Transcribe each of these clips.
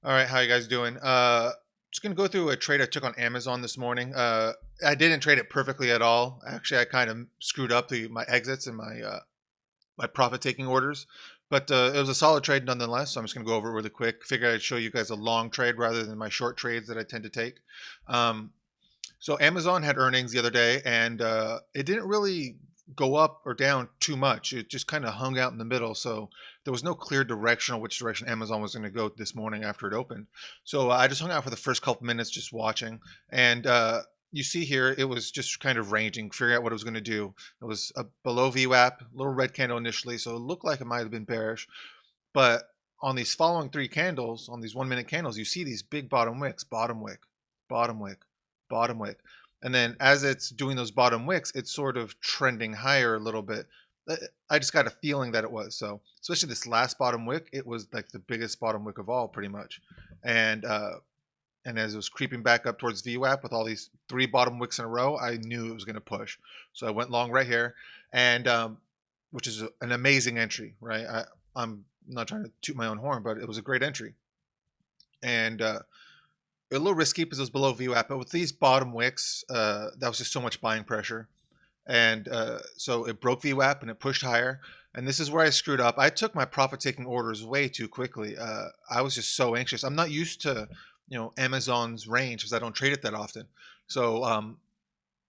All right, how you guys doing? Just gonna go through a trade I took on Amazon this morning. I didn't trade it perfectly at all. Actually, I kind of screwed up my exits and my profit taking orders, but it was a solid trade nonetheless. So I'm just gonna go over it really quick. Figured I'd show you guys a long trade rather than my short trades that I tend to take. Um, so Amazon had earnings the other day, and it didn't really go up or down too much. It just kind of hung out in the middle. So there was no clear direction on which direction Amazon was going to go this morning after it opened. So I just hung out for the first couple minutes just watching, and you see here it was just kind of ranging, figuring out what it was going to do. It was below VWAP, little red candle initially, so it looked like it might have been bearish, but on these following three candles, on these 1 minute candles, you see these big bottom wicks, bottom wick, bottom wick, bottom wick. And then as it's doing those bottom wicks, it's sort of trending higher a little bit. I just got a feeling that it was. So, especially this last bottom wick, it was like the biggest bottom wick of all, pretty much. And and as it was creeping back up towards VWAP with all these three bottom wicks in a row, I knew it was going to push. So I went long right here, and which is an amazing entry, right? I'm not trying to toot my own horn, but it was a great entry. And a little risky because it was below VWAP, but with these bottom wicks, that was just so much buying pressure. And so it broke VWAP and it pushed higher. And this is where I screwed up. I took my profit taking orders way too quickly. I was just so anxious. I'm not used to, Amazon's range because I don't trade it that often. So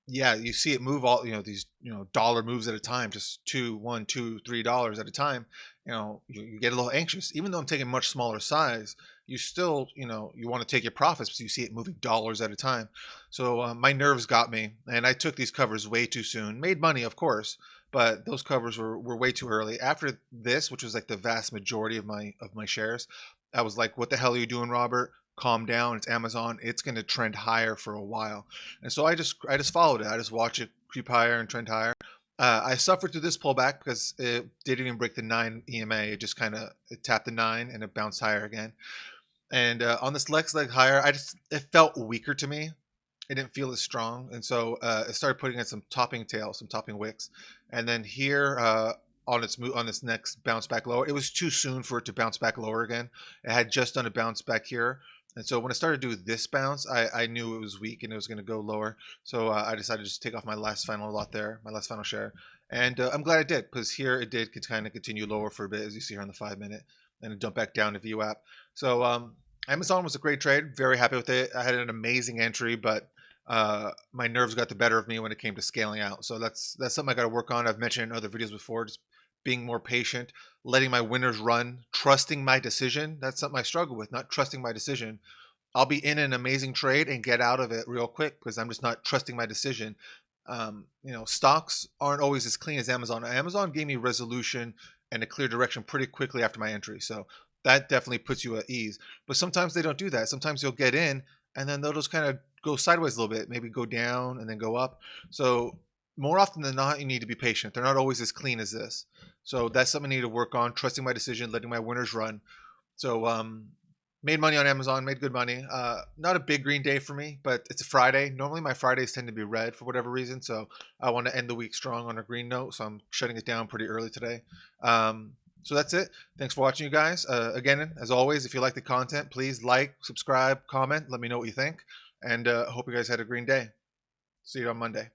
yeah, you see it move all, these, dollar moves at a time, just two, $1, $2, $3 at a time. You get a little anxious. Even though I'm taking much smaller size, you still, you want to take your profits because you see it moving dollars at a time. So my nerves got me, and I took these covers way too soon. Made money, of course, but those covers were way too early. After this, which was like the vast majority of my shares, I was like, "What the hell are you doing, Robert? Calm down. It's Amazon. It's going to trend higher for a while." And so I just followed it. I just watched it creep higher and trend higher. I suffered through this pullback because it didn't even break the 9 EMA. It just kind of tapped the 9 and it bounced higher again. And on this next leg higher, it felt weaker to me. It didn't feel as strong, and so it started putting in some topping tails, some topping wicks. And then here on its next bounce back lower, it was too soon for it to bounce back lower again. It had just done a bounce back here, and so when it started to do this bounce, I knew it was weak and it was going to go lower. So I decided to just take off my last final lot there, my last final share, and I'm glad I did because here it did kind of continue lower for a bit, as you see here on the 5 minute, and it jumped back down to VWAP. So Amazon was a great trade. Very happy with it. I had an amazing entry, but my nerves got the better of me when it came to scaling out. So that's something I got to work on. I've mentioned in other videos before, just being more patient, letting my winners run, trusting my decision. That's something I struggle with, not trusting my decision. I'll be in an amazing trade and get out of it real quick because I'm just not trusting my decision. Stocks aren't always as clean as Amazon. Amazon gave me resolution and a clear direction pretty quickly after my entry. So that definitely puts you at ease. But sometimes they don't do that. Sometimes you'll get in and then they'll just kind of go sideways a little bit, maybe go down and then go up. So more often than not, you need to be patient. They're not always as clean as this. So that's something I need to work on, trusting my decision, letting my winners run. So made money on Amazon, made good money. Not a big green day for me, but it's a Friday. Normally my Fridays tend to be red for whatever reason. So I want to end the week strong on a green note. So I'm shutting it down pretty early today. So that's it. Thanks for watching, you guys. Again, as always, if you like the content, please like, subscribe, comment. Let me know what you think. And hope you guys had a green day. See you on Monday.